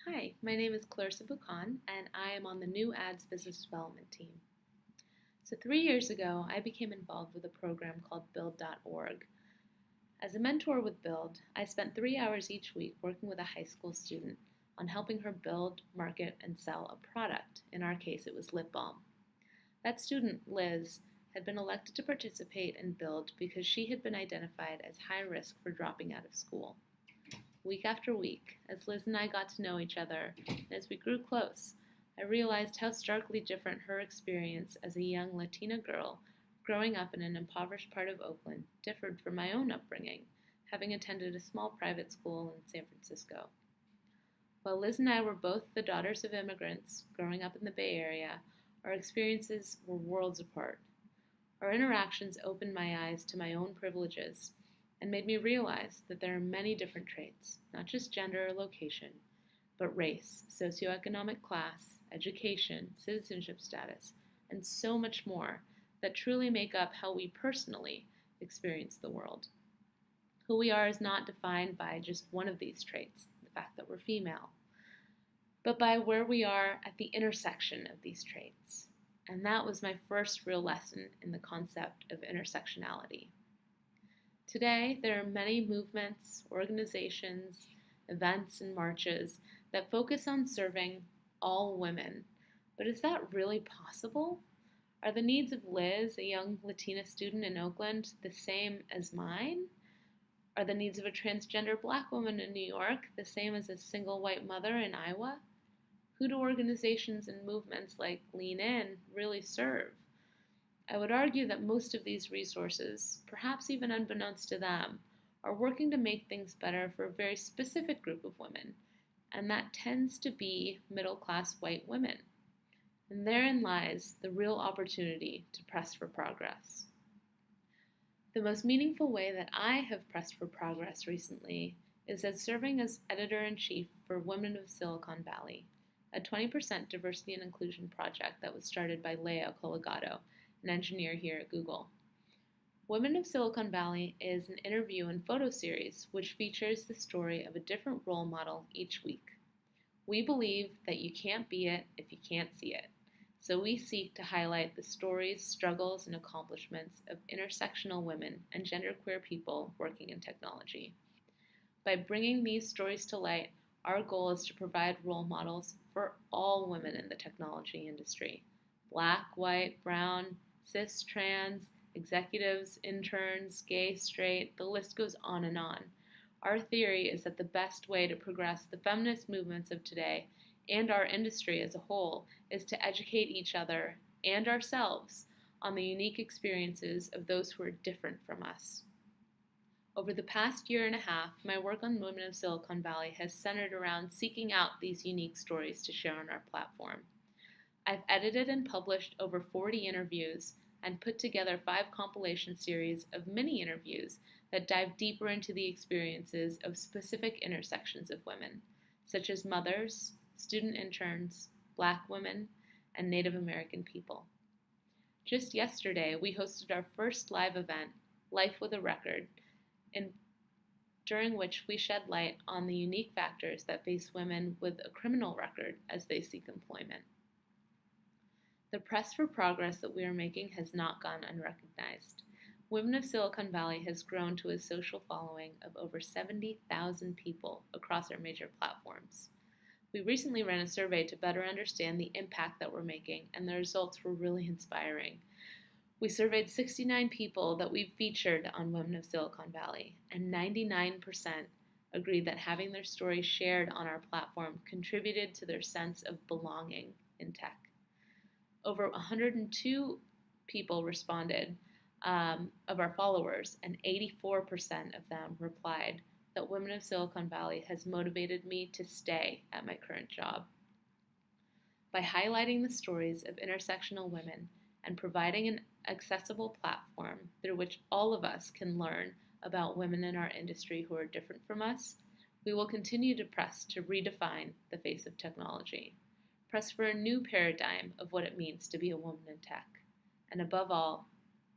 Hi, my name is Clarissa Bukhan, and I am on the new ads business development team. So, 3 years ago, I became involved with a program called Build.org. As a mentor with Build, I spent 3 hours each week working with a high school student on helping her build, market, and sell a product. In our case, it was lip balm. That student, Liz, had been elected to participate in Build because she had been identified as high risk for dropping out of school. Week after week, as Liz and I got to know each other, and as we grew close, I realized how starkly different her experience as a young Latina girl growing up in an impoverished part of Oakland differed from my own upbringing, having attended a small private school in San Francisco. While Liz and I were both the daughters of immigrants growing up in the Bay Area, our experiences were worlds apart. Our interactions opened my eyes to my own privileges and made me realize that there are many different traits, not just gender or location, but race, socioeconomic class, education, citizenship status, and so much more that truly make up how we personally experience the world. Who we are is not defined by just one of these traits, the fact that we're female, but by where we are at the intersection of these traits. And that was my first real lesson in the concept of intersectionality. Today, there are many movements, organizations, events, and marches that focus on serving all women. But is that really possible? Are the needs of Liz, a young Latina student in Oakland, the same as mine? Are the needs of a transgender black woman in New York the same as a single white mother in Iowa? Who do organizations and movements like Lean In really serve? I would argue that most of these resources, perhaps even unbeknownst to them, are working to make things better for a very specific group of women, and that tends to be middle-class white women. And therein lies the real opportunity to press for progress. The most meaningful way that I have pressed for progress recently is as serving as editor-in-chief for Women of Silicon Valley, a 20% diversity and inclusion project that was started by Leo Collegato, an engineer here at Google. Women of Silicon Valley is an interview and photo series which features the story of a different role model each week. We believe that you can't be it if you can't see it, so we seek to highlight the stories, struggles, and accomplishments of intersectional women and genderqueer people working in technology. By bringing these stories to light, our goal is to provide role models for all women in the technology industry: black, white, brown, cis, trans, executives, interns, gay, straight, the list goes on and on. Our theory is that the best way to progress the feminist movements of today and our industry as a whole is to educate each other and ourselves on the unique experiences of those who are different from us. Over the past year and a half, my work on Women of Silicon Valley has centered around seeking out these unique stories to share on our platform. I've edited and published over 40 interviews and put together 5 compilation series of mini interviews that dive deeper into the experiences of specific intersections of women, such as mothers, student interns, black women, and Native American people. Just yesterday, we hosted our first live event, Life with a Record, during which we shed light on the unique factors that face women with a criminal record as they seek employment. The press for progress that we are making has not gone unrecognized. Women of Silicon Valley has grown to a social following of over 70,000 people across our major platforms. We recently ran a survey to better understand the impact that we're making, and the results were really inspiring. We surveyed 69 people that we've featured on Women of Silicon Valley, and 99% agreed that having their story shared on our platform contributed to their sense of belonging in tech. Over 102 people responded of our followers, and 84% of them replied that Women of Silicon Valley has motivated me to stay at my current job. By highlighting the stories of intersectional women and providing an accessible platform through which all of us can learn about women in our industry who are different from us, we will continue to press to redefine the face of technology. Press for a new paradigm of what it means to be a woman in tech, and above all,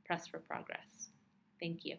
press for progress. Thank you.